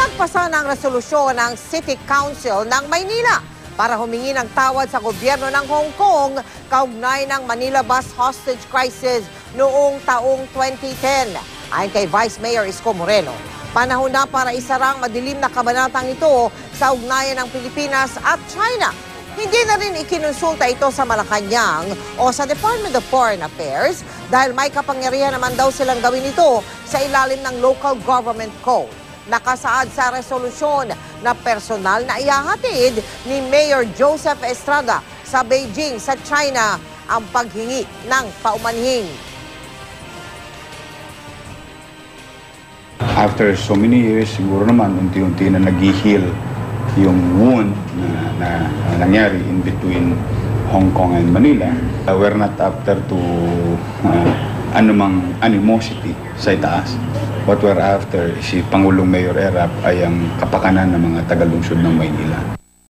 Nagpasa ng resolusyon ng City Council ng Maynila para humingi ng tawad sa gobyerno ng Hong Kong kaugnay ng Manila bus hostage crisis noong taong 2010. Ayon kay Vice Mayor Isko Moreno, panahon na para isarang madilim na kabanatang ito sa ugnayan ng Pilipinas at China. Hindi na rin ikinonsulta ito sa Malacanang o sa Department of Foreign Affairs dahil may kapangyarihan naman daw silang gawin ito sa ilalim ng Local Government Code. Nakasaad sa resolusyon na personal na ihahatid ni Mayor Joseph Estrada sa Beijing sa China ang paghingi ng paumanhin. After so many years, siguro naman unti-unti na nag-heal yung wound na nangyari in between Hong Kong and Manila. We're not after to anumang animosity sa itaas. What we're after si Pangulong Mayor Erap ay ang kapakanan ng mga taga-lungsod ng Maynila.